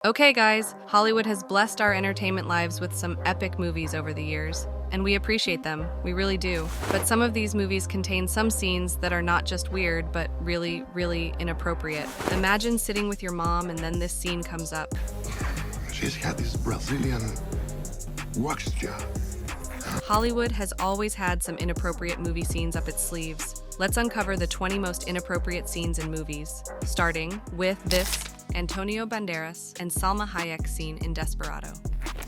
Okay, guys, Hollywood has blessed our entertainment lives with some epic movies over the years, and we appreciate them. We really do. But some of these movies contain some scenes that are not just weird, but really, really inappropriate. Imagine sitting with your mom and then this scene comes up. She's got this Brazilian wax job. Hollywood has always had some inappropriate movie scenes up its sleeves. Let's uncover the 20 most inappropriate scenes in movies, starting with this Antonio Banderas and Salma Hayek scene in Desperado.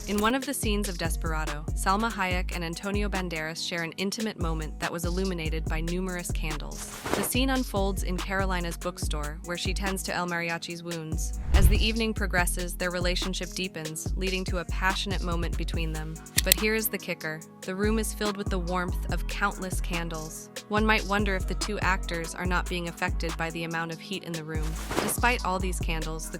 In one of the scenes of Desperado, Salma Hayek and Antonio Banderas share an intimate moment that was illuminated by numerous candles. The scene unfolds in Carolina's bookstore, where she tends to El Mariachi's wounds. As the evening progresses, their relationship deepens, leading to a passionate moment between them. But here is the kicker. The room is filled with the warmth of countless candles. One might wonder if the two actors are not being affected by the amount of heat in the room. Despite all these candles, the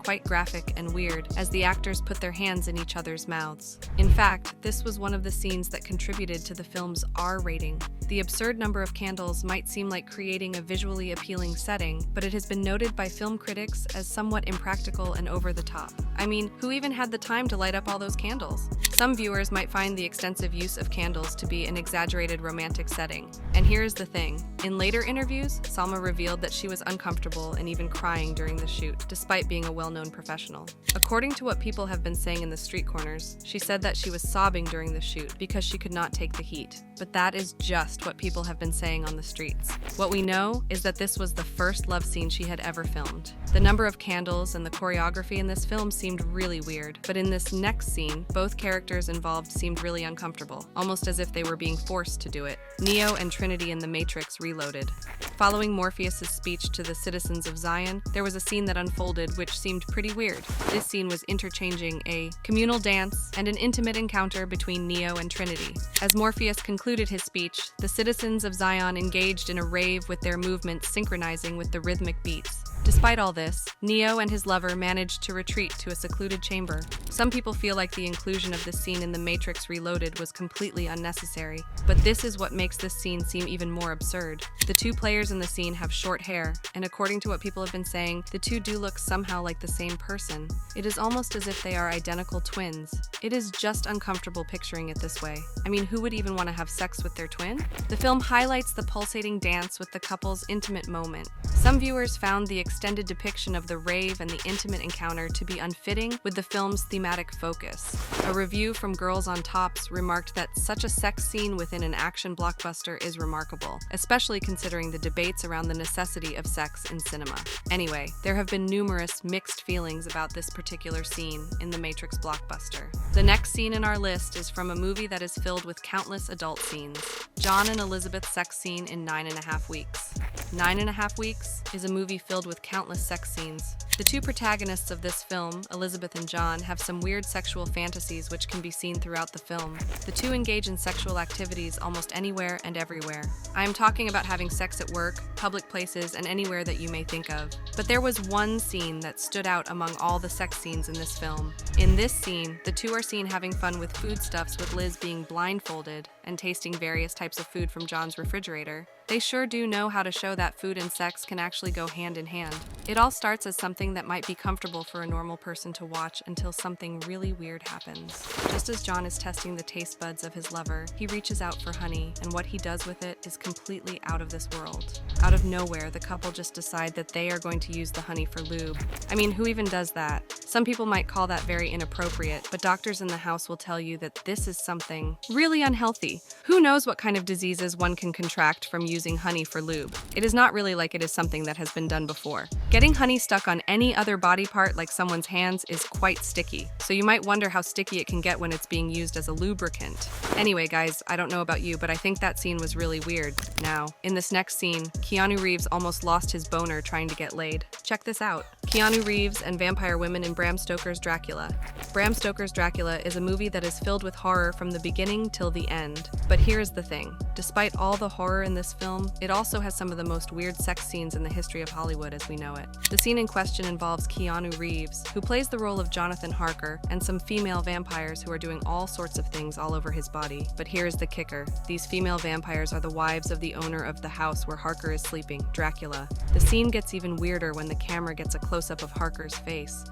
quite graphic and weird as the actors put their hands in each other's mouths. In fact, this was one of the scenes that contributed to the film's R rating. The absurd number of candles might seem like creating a visually appealing setting, but it has been noted by film critics as somewhat impractical and over the top. I mean, who even had the time to light up all those candles? Some viewers might find the extensive use of candles to be an exaggerated romantic setting. And here's the thing. In later interviews, Salma revealed that she was uncomfortable and even crying during the shoot, despite being a well-known professional. According to what people have been saying in the street corners, she said that she was sobbing during the shoot because she could not take the heat. But that is just what people have been saying on the streets. What we know is that this was the first love scene she had ever filmed. The number of candles and the choreography in this film seemed really weird, but in this next scene, both characters involved seemed really uncomfortable, almost as if they were being forced to do it. Neo and Trinity in The Matrix Reloaded. Following Morpheus's speech to the citizens of Zion, there was a scene that unfolded which seemed pretty weird. This scene was interchanging a communal dance and an intimate encounter between Neo and Trinity. As Morpheus concluded his speech, the citizens of Zion engaged in a rave with their movements synchronizing with the rhythmic beats. Despite all this, Neo and his lover managed to retreat to a secluded chamber. Some people feel like the inclusion of this scene in The Matrix Reloaded was completely unnecessary, but this is what makes this scene seem even more absurd. The two players in the scene have short hair, and according to what people have been saying, the two do look somehow like the same person. It is almost as if they are identical twins. It is just uncomfortable picturing it this way. I mean, who would even want to have sex with their twin? The film highlights the pulsating dance with the couple's intimate moment. Some viewers found the extended depiction of the rave and the intimate encounter to be unfitting with the film's thematic focus. A review from Girls on Tops remarked that such a sex scene within an action blockbuster is remarkable, especially considering the debates around the necessity of sex in cinema. Anyway, there have been numerous mixed feelings about this particular scene in the Matrix blockbuster. The next scene in our list is from a movie that is filled with countless adult scenes. John and Elizabeth's sex scene in 9.5 Weeks. 9.5 Weeks is a movie filled with countless sex scenes. The two protagonists of this film, Elizabeth and John, have some weird sexual fantasies which can be seen throughout the film. The two engage in sexual activities almost anywhere and everywhere. I am talking about having sex at work, public places, and anywhere that you may think of. But there was one scene that stood out among all the sex scenes in this film. In this scene, the two are seen having fun with foodstuffs, with Liz being blindfolded and tasting various types of food from John's refrigerator. They sure do know how to show that food and sex can actually go hand in hand. It all starts as something that might be comfortable for a normal person to watch until something really weird happens. Just as John is testing the taste buds of his lover, he reaches out for honey, and what he does with it is completely out of this world. Out of nowhere, the couple just decide that they are going to use the honey for lube. I mean, who even does that? Some people might call that very inappropriate, but doctors in the house will tell you that this is something really unhealthy. Who knows what kind of diseases one can contract from using honey for lube? It is not really like it is something that has been done before. Getting honey stuck on any other body part like someone's hands is quite sticky, so you might wonder how sticky it can get when it's being used as a lubricant. Anyway, guys, I don't know about you, but I think that scene was really weird. Now, in this next scene, Keanu Reeves almost lost his boner trying to get laid. Check this out. Keanu Reeves and vampire women in Bram Stoker's Dracula. Bram Stoker's Dracula is a movie that is filled with horror from the beginning till the end. But here's the thing. Despite all the horror in this film, film, it also has some of the most weird sex scenes in the history of Hollywood as we know it. The scene in question involves Keanu Reeves, who plays the role of Jonathan Harker, and some female vampires who are doing all sorts of things all over his body. But here's the kicker. These female vampires are the wives of the owner of the house where Harker is sleeping, Dracula. The scene gets even weirder when the camera gets a close-up of Harker's face.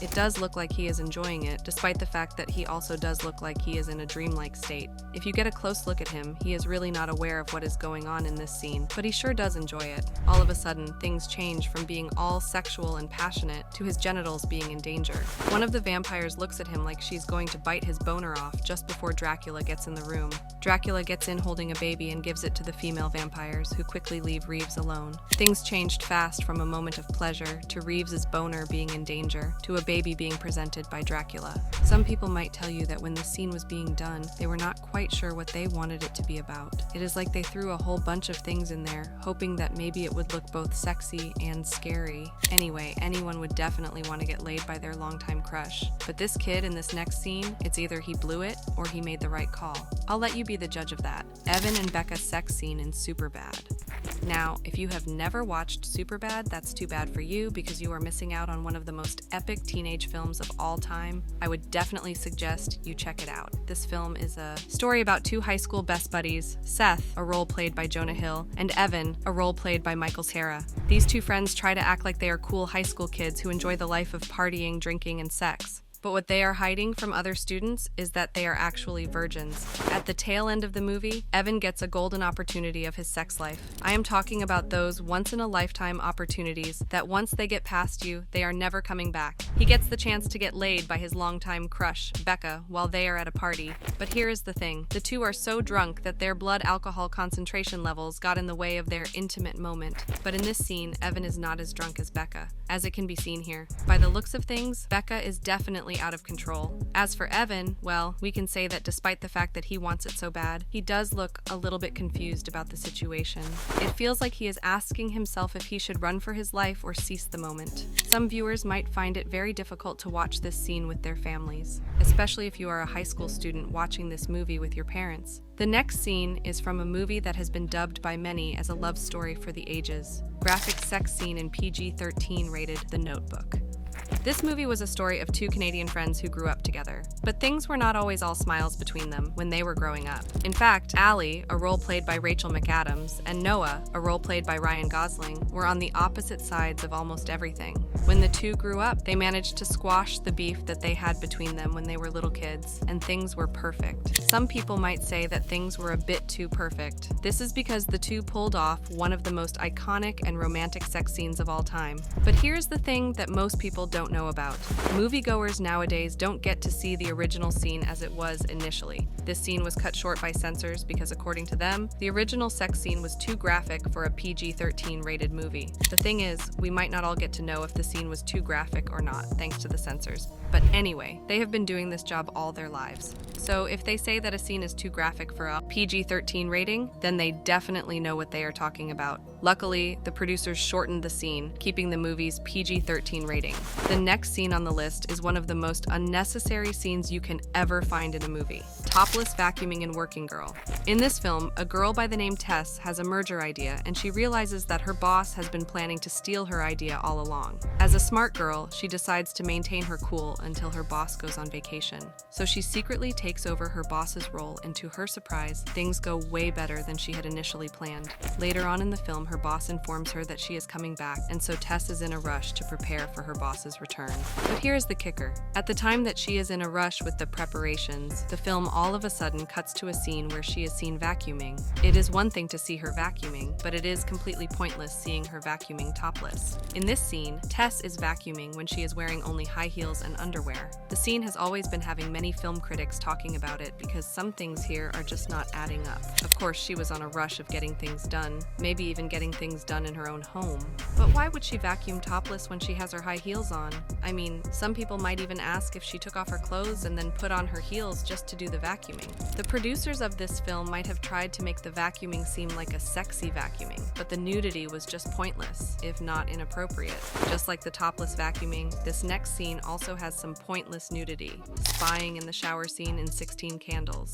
It does look like he is enjoying it, despite the fact that he also does look like he is in a dreamlike state. If you get a close look at him, he is really not aware of what is going on in this scene, but he sure does enjoy it. All of a sudden, things change from being all sexual and passionate to his genitals being in danger. One of the vampires looks at him like she's going to bite his boner off just before Dracula gets in the room. Dracula gets in holding a baby and gives it to the female vampires, who quickly leave Reeves alone. Things changed fast from a moment of pleasure to Reeves's boner being in danger to a baby being presented by Dracula. Some people might tell you that when the scene was being done, they were not quite sure what they wanted it to be about. It is like they threw a whole bunch of things in there, hoping that maybe it would look both sexy and scary. Anyway, anyone would definitely want to get laid by their longtime crush. But this kid in this next scene, it's either he blew it or he made the right call. I'll let you be the judge of that. Evan and Becca's sex scene in Superbad. Now, if you have never watched Superbad, that's too bad for you because you are missing out on one of the most epic teenage films of all time. I would definitely suggest you check it out. This film is a story about two high school best buddies, Seth, a role played by Jonah Hill, and Evan, a role played by Michael Cera. These two friends try to act like they are cool high school kids who enjoy the life of partying, drinking, and sex. But what they are hiding from other students is that they are actually virgins. At the tail end of the movie, Evan gets a golden opportunity of his sex life. I am talking about those once-in-a-lifetime opportunities that once they get past you, they are never coming back. He gets the chance to get laid by his longtime crush, Becca, while they are at a party. But here is the thing. The two are so drunk that their blood alcohol concentration levels got in the way of their intimate moment. But in this scene, Evan is not as drunk as Becca, as it can be seen here. By the looks of things, Becca is definitely out of control. As for Evan, well, we can say that despite the fact that he wants it so bad, he does look a little bit confused about the situation. It feels like he is asking himself if he should run for his life or seize the moment. Some viewers might find it very difficult to watch this scene with their families, especially if you are a high school student watching this movie with your parents. The next scene is from a movie that has been dubbed by many as a love story for the ages. Graphic sex scene in PG-13 rated The Notebook. This movie was a story of two Canadian friends who grew up together, but things were not always all smiles between them when they were growing up. In fact, Allie, a role played by Rachel McAdams, and Noah, a role played by Ryan Gosling, were on the opposite sides of almost everything. When the two grew up, they managed to squash the beef that they had between them when they were little kids, and things were perfect. Some people might say that things were a bit too perfect. This is because the two pulled off one of the most iconic and romantic sex scenes of all time. But here's the thing that most people don't know about. Moviegoers nowadays don't get to see the original scene as it was initially. This scene was cut short by censors because, according to them, the original sex scene was too graphic for a PG-13 rated movie. The thing is, we might not all get to know if the scene was too graphic or not, thanks to the censors. But anyway, they have been doing this job all their lives. So if they say that a scene is too graphic for a PG-13 rating, then they definitely know what they are talking about. Luckily, the producers shortened the scene, keeping the movie's PG-13 rating. The next scene on the list is one of the most unnecessary scenes you can ever find in a movie: topless vacuuming in Working Girl. In this film, a girl by the name Tess has a merger idea, and she realizes that her boss has been planning to steal her idea all along. As a smart girl, she decides to maintain her cool until her boss goes on vacation. So she secretly takes over her boss's role, and to her surprise, things go way better than she had initially planned. Later on in the film, her boss informs her that she is coming back, and so Tess is in a rush to prepare for her boss's return. But here's the kicker. At the time that she is in a rush with the preparations, the film all of a sudden cuts to a scene where she is seen vacuuming. It is one thing to see her vacuuming, but it is completely pointless seeing her vacuuming topless. In this scene, Tess is vacuuming when she is wearing only high heels and underwear. The scene has always been having many film critics talking about it because some things here are just not adding up. Of course, she was on a rush of getting things done, maybe even getting things done in her own home. But why would she vacuum topless when she has her high heels on? I mean, some people might even ask if she took off her clothes and then put on her heels just to do the vacuuming. The producers of this film might have tried to make the vacuuming seem like a sexy vacuuming, but the nudity was just pointless, if not inappropriate. Just like the topless vacuuming, this next scene also has some pointless nudity. Spying in the shower scene in 16 Candles.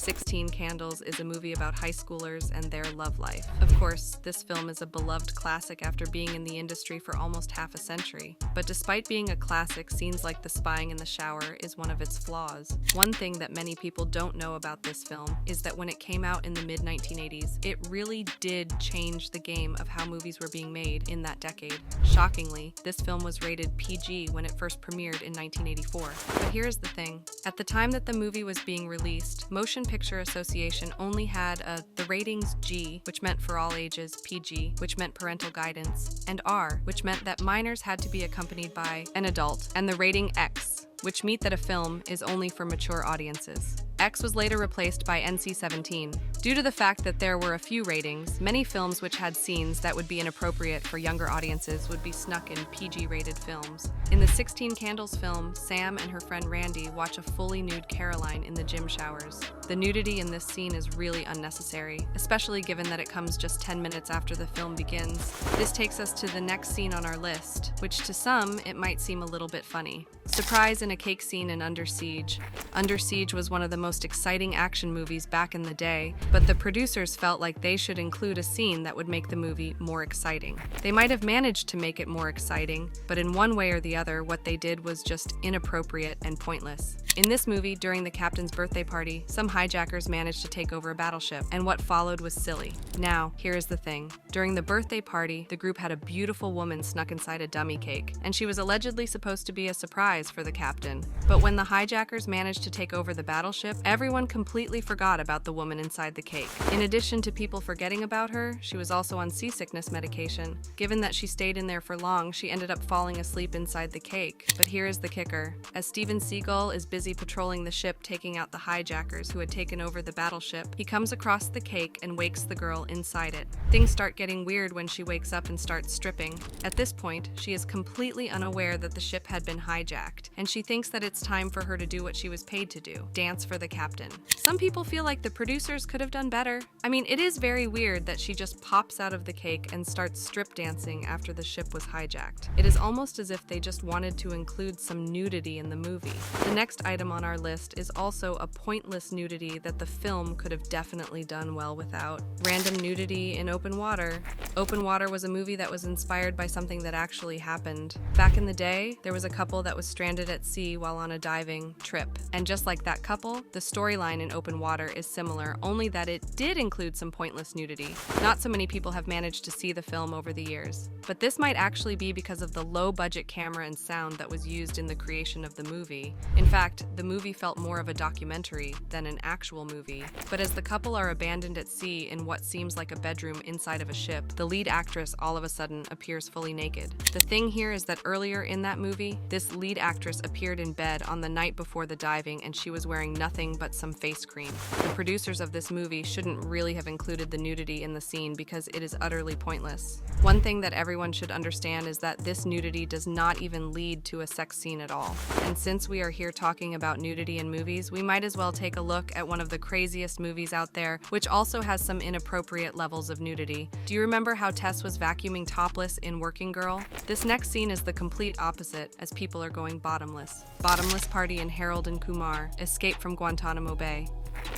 16 Candles is a movie about high schoolers and their love life. Of course, this film is a beloved classic after being in the industry for almost half a century. But despite being a classic, scenes like the spying in the shower is one of its flaws. One thing that many people don't know about this film is that when it came out in the mid-1980s, it really did change the game of how movies were being made in that decade. Shockingly, this film was rated PG when it first premiered in 1984. But here's the thing. At the time that the movie was being released, Motion Picture Association only had the ratings G, which meant for all ages, PG, which meant parental guidance, and R, which meant that minors had to be accompanied by an adult, and the rating X, which meant that a film is only for mature audiences. X was later replaced by NC-17. Due to the fact that there were a few ratings, many films which had scenes that would be inappropriate for younger audiences would be snuck in PG-rated films. In the 16 Candles film, Sam and her friend Randy watch a fully nude Caroline in the gym showers. The nudity in this scene is really unnecessary, especially given that it comes just 10 minutes after the film begins. This takes us to the next scene on our list, which to some, it might seem a little bit funny. Surprise in a cake scene in Under Siege. Under Siege was one of the most exciting action movies back in the day, but the producers felt like they should include a scene that would make the movie more exciting. They might have managed to make it more exciting, but in one way or the other, what they did was just inappropriate and pointless. In this movie, during the captain's birthday party, some hijackers managed to take over a battleship, and what followed was silly. Now, here's the thing. During the birthday party, the group had a beautiful woman snuck inside a dummy cake, and she was allegedly supposed to be a surprise for the captain. But when the hijackers managed to take over the battleship, everyone completely forgot about the woman inside the cake. In addition to people forgetting about her, she was also on seasickness medication. Given that she stayed in there for long, she ended up falling asleep inside the cake. But here is the kicker. As Steven Seagal is busy patrolling the ship taking out the hijackers who had taken over the battleship, he comes across the cake and wakes the girl inside it. Things start getting weird when she wakes up and starts stripping. At this point, she is completely unaware that the ship had been hijacked, and she thinks that it's time for her to do what she was paid to do, dance for the captain. Some people feel like the producers could have done better. I mean, it is very weird that she just pops out of the cake and starts strip dancing after the ship was hijacked. It is almost as if they just wanted to include some nudity in the movie. The next item on our list is also a pointless nudity that the film could have definitely done well without. Random nudity in Open Water. Open Water was a movie that was inspired by something that actually happened. Back in the day, there was a couple that was stranded at sea while on a diving trip. And just like that couple, the storyline in Open Water is similar, only that it did include some pointless nudity. Not so many people have managed to see the film over the years. But this might actually be because of the low-budget camera and sound that was used in the creation of the movie. In fact, the movie felt more of a documentary than an actual movie. But as the couple are abandoned at sea in what seems like a bedroom inside of a ship, the lead actress all of a sudden appears fully naked. The thing here is that earlier in that movie, this lead actress appeared in bed on the night before the diving and she was wearing nothing but some face cream. The producers of this movie shouldn't really have included the nudity in the scene because it is utterly pointless. One thing that everyone should understand is that this nudity does not even lead to a sex scene at all. And since we are here talking about nudity in movies, we might as well take a look at one of the craziest movies out there, which also has some inappropriate levels of nudity. Do you remember how Tess was vacuuming topless in Working Girl? This next scene is the complete opposite, as people are going bottomless. Bottomless party in Harold and Kumar, Escape from Guantanamo Bay.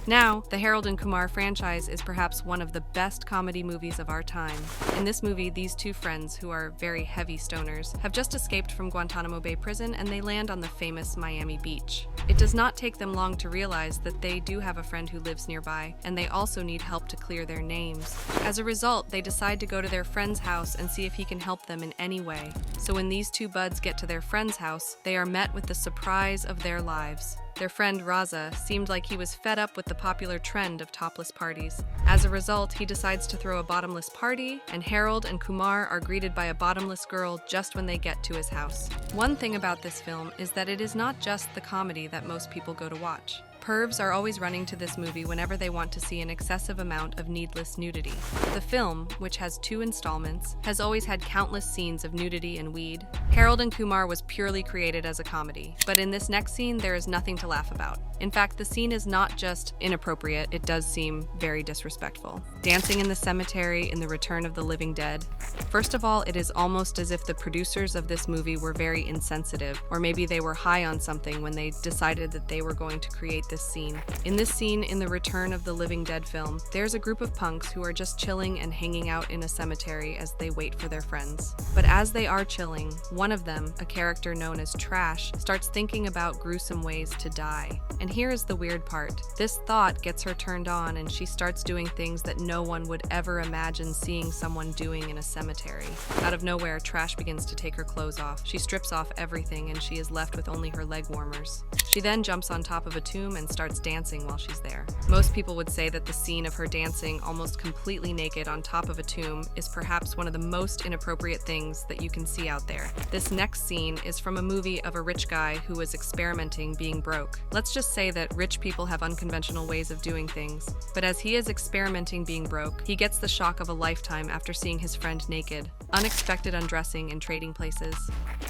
Now, the Harold and Kumar franchise is perhaps one of the best comedy movies of our time. In this movie, these two friends, who are very heavy stoners, have just escaped from Guantanamo Bay prison and they land on the famous Miami beach. It does not take them long to realize that they do have a friend who lives nearby, and they also need help to clear their names. As a result, they decide to go to their friend's house and see if he can help them in any way. So when these two buds get to their friend's house, they are met with the surprise of their lives. Their friend Raza seemed like he was fed up with the popular trend of topless parties. As a result, he decides to throw a bottomless party, and Harold and Kumar are greeted by a bottomless girl just when they get to his house. One thing about this film is that it is not just the comedy that most people go to watch. Pervs are always running to this movie whenever they want to see an excessive amount of needless nudity. The film, which has 2 installments, has always had countless scenes of nudity and weed. Harold and Kumar was purely created as a comedy, but in this next scene there is nothing to laugh about. In fact, the scene is not just inappropriate, it does seem very disrespectful. Dancing in the cemetery in The Return of the Living Dead. First of all, it is almost as if the producers of this movie were very insensitive, or maybe they were high on something when they decided that they were going to create this this scene. In this scene in the Return of the Living Dead film, there's a group of punks who are just chilling and hanging out in a cemetery as they wait for their friends. But as they are chilling, one of them, a character known as Trash, starts thinking about gruesome ways to die. And here is the weird part. This thought gets her turned on and she starts doing things that no one would ever imagine seeing someone doing in a cemetery. Out of nowhere, Trash begins to take her clothes off. She strips off everything and she is left with only her leg warmers. She then jumps on top of a tomb and starts dancing while she's there. Most people would say that the scene of her dancing almost completely naked on top of a tomb is perhaps one of the most inappropriate things that you can see out there. This next scene is from a movie of a rich guy who was experimenting being broke. Let's just say that rich people have unconventional ways of doing things, but as he is experimenting being broke, he gets the shock of a lifetime after seeing his friend naked. Unexpected undressing in trading places.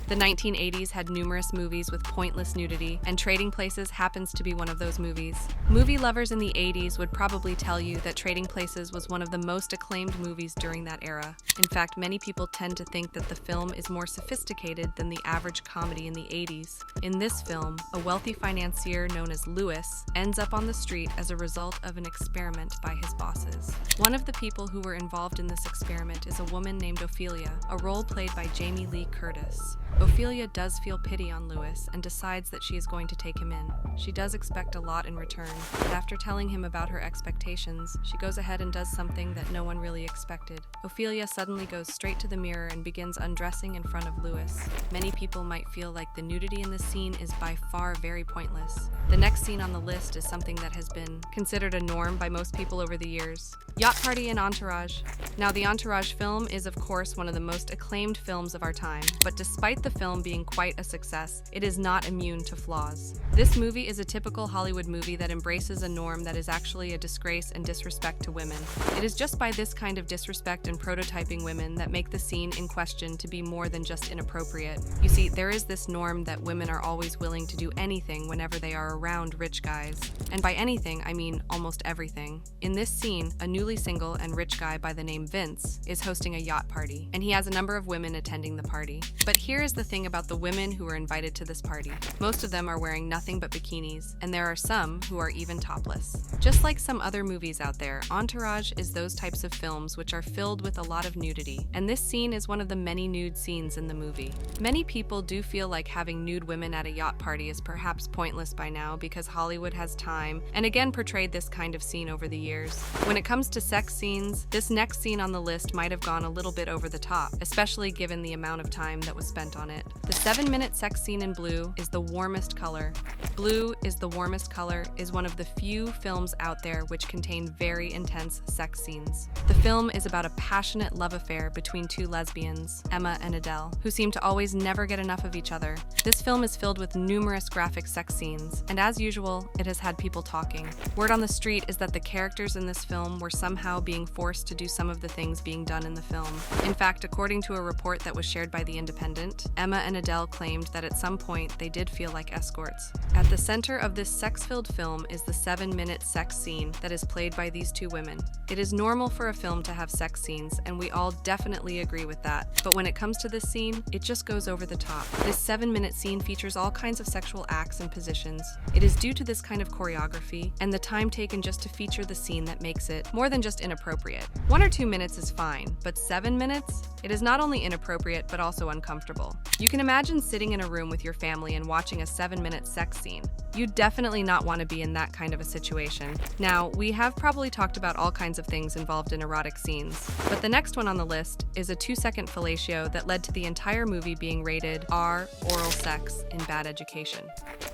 The 1980s had numerous movies with pointless nudity, and Trading Places happens to be one of those movies. Movie lovers in the 80s would probably tell you that Trading Places was one of the most acclaimed movies during that era. In fact, many people tend to think that the film is more sophisticated than the average comedy in the 80s. In this film, a wealthy financier known as Lewis ends up on the street as a result of an experiment by his bosses. One of the people who were involved in this experiment is a woman named Ophelia, a role played by Jamie Lee Curtis. Ophelia does feel pity on Lewis and decides that she is going to take him in. She does expect a lot in return, but after telling him about her expectations, she goes ahead and does something that no one really expected. Ophelia suddenly goes straight to the mirror and begins undressing in front of Lewis. Many people might feel like the nudity in this scene is by far very pointless. The next scene on the list is something that has been considered a norm by most people over the years. Yacht Party and Entourage. Now, the Entourage film is of course one of the most acclaimed films of our time, but despite the film being quite a success, it is not immune to flaws. This movie is a typical Hollywood movie that embraces a norm that is actually a disgrace and disrespect to women. It is just by this kind of disrespect and prototyping women that make the scene in question to be more than just inappropriate. You see, there is this norm that women are always willing to do anything whenever they are around rich guys. And by anything, I mean almost everything. In this scene, a newly single and rich guy by the name Vince is hosting a yacht party, and he has a number of women attending the party. But here is the thing about the women who are invited to this party. Most of them are wearing nothing but bikinis, and there are some who are even topless. Just like some other movies out there, Entourage is those types of films which are filled with a lot of nudity, and this scene is one of the many nude scenes in the movie. Many people do feel like having nude women at a yacht party is perhaps pointless by now because Hollywood has time and again portrayed this kind of scene over the years. When it comes to sex scenes, this next scene on the list might have gone a little bit over the top, especially given the amount of time that was spent on it. The 7-minute sex scene in Blue is the warmest color. Blue is the warmest color is one of the few films out there which contain very intense sex scenes. The film is about a passionate love affair between two lesbians, Emma and Adele, who seem to always never get enough of each other. This film is filled with numerous graphic sex scenes, and as usual, it has had people talking. Word on the street is that the characters in this film were somehow being forced to do some of the things being done in the film. In fact, according to a report that was shared by The Independent, Emma and Adele claimed that at some point they did feel like escorts. At the center of this sex-filled film is the 7-minute sex scene that is played by these two women. It is normal for a film to have sex scenes, and we all definitely agree with that. But when it comes to this scene, it just goes over the top. This 7-minute scene features all kinds of sexual acts and positions. It is due to this kind of choreography and the time taken just to feature the scene that makes it more than just inappropriate. 1 or 2 minutes is fine, but 7 minutes? It is not only inappropriate, but also uncomfortable. You can imagine sitting in a room with your family and watching a 7-minute sex scene. You'd definitely not want to be in that kind of a situation. Now, we have probably talked about all kinds of things involved in erotic scenes, but the next one on the list is a 2-second fellatio that led to the entire movie being rated R, oral sex, in Bad Education.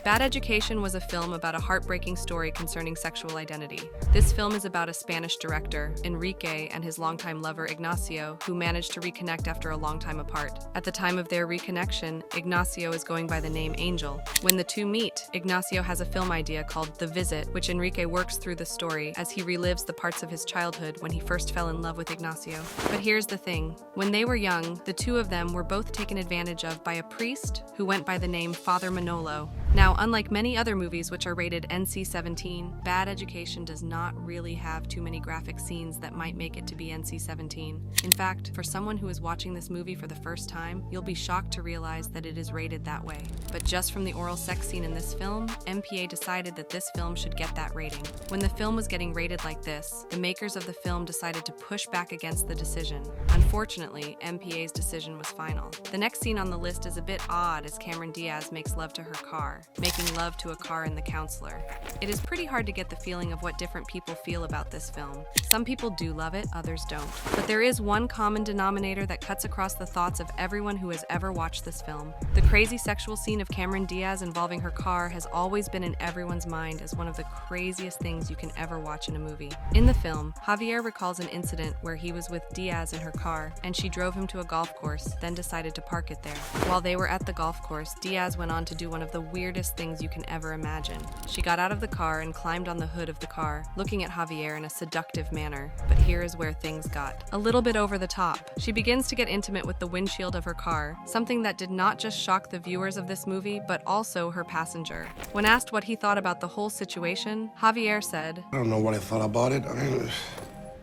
Bad Education was a film about a heartbreaking story concerning sexual identity. This film is about a Spanish director, Enrique, and his longtime lover, Ignacio, who managed to reconnect after a long time apart. At the time of their reconnection, Ignacio is going by the name Angel. When the two meet, Ignacio has a film idea called The Visit, which Enrique works through the story as he relives the parts of his childhood when he first fell in love with Ignacio. But here's the thing. When they were young, the two of them were both taken advantage of by a priest who went by the name Father Manolo. Now, unlike many other movies which are rated NC-17, Bad Education does not really have too many graphic scenes that might make it to be NC-17. In fact, for someone who is watching this movie for the first time, you'll be shocked to realize that it is rated that way. But just from the oral sex scene in this film, MPA decided that this film should get that rating. When the film was getting rated like this, the makers of the film decided to push back against the decision. Unfortunately, MPA's decision was final. The next scene on the list is a bit odd as Cameron Diaz makes love to her car, making love to a car in The Counselor. It is pretty hard to get the feeling of what different people feel about this film. Some people do love it, others don't. But there is one common denominator that cuts across the thoughts of everyone who has ever watched this film. The crazy sexual scene of Cameron Diaz involving her car has always been in everyone's mind as one of the craziest things you can ever watch in a movie. In the film, Javier recalls an incident where he was with Diaz in her car, and she drove him to a golf course, then decided to park it there. While they were at the golf course, Diaz went on to do one of the weirdest things you can ever imagine. She got out of the car and climbed on the hood of the car, looking at Javier in a seductive manner. But here is where things got a little bit over the top. She begins to get intimate with the windshield of her car, something that did not just shock the viewers of this movie, but also her passenger. When asked what he thought about the whole situation, Javier said, I don't know what I thought about it. I mean,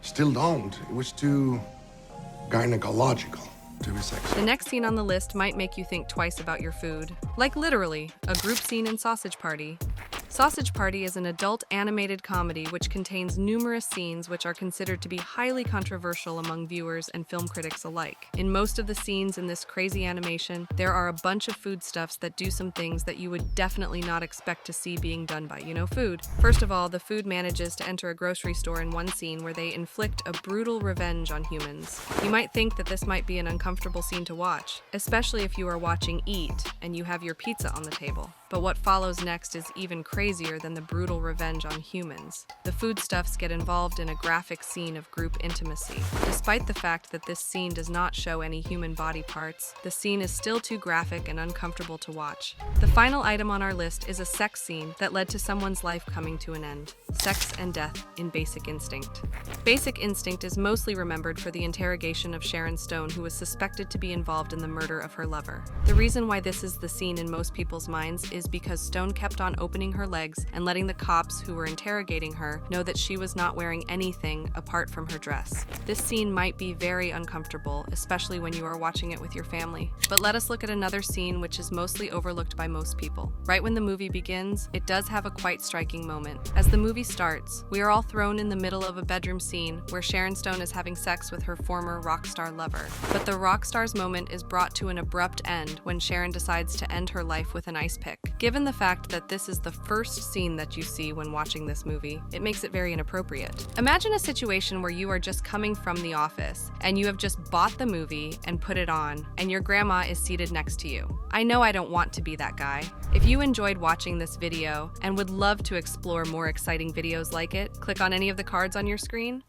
still don't. It was too gynecological to be sexy. The next scene on the list might make you think twice about your food. Like literally, a group scene in Sausage Party. Sausage Party is an adult animated comedy which contains numerous scenes which are considered to be highly controversial among viewers and film critics alike. In most of the scenes in this crazy animation, there are a bunch of foodstuffs that do some things that you would definitely not expect to see being done by, food. First of all, the food manages to enter a grocery store in one scene where they inflict a brutal revenge on humans. You might think that this might be an uncomfortable scene to watch, especially if you are watching Eat and you have your pizza on the table. But what follows next is even crazier than the brutal revenge on humans. The foodstuffs get involved in a graphic scene of group intimacy. Despite the fact that this scene does not show any human body parts, the scene is still too graphic and uncomfortable to watch. The final item on our list is a sex scene that led to someone's life coming to an end. Sex and death in Basic Instinct. Basic Instinct is mostly remembered for the interrogation of Sharon Stone, who was suspected to be involved in the murder of her lover. The reason why this is the scene in most people's minds is because Stone kept on opening her legs and letting the cops who were interrogating her know that she was not wearing anything apart from her dress. This scene might be very uncomfortable, especially when you are watching it with your family. But let us look at another scene which is mostly overlooked by most people. Right when the movie begins, it does have a quite striking moment. As the movie starts, we are all thrown in the middle of a bedroom scene where Sharon Stone is having sex with her former rock star lover. But the rock star's moment is brought to an abrupt end when Sharon decides to end her life with an ice pick. Given the fact that this is the first scene that you see when watching this movie, it makes it very inappropriate. Imagine a situation where you are just coming from the office and you have just bought the movie and put it on, and your grandma is seated next to you. I know I don't want to be that guy. If you enjoyed watching this video and would love to explore more exciting videos like it, click on any of the cards on your screen.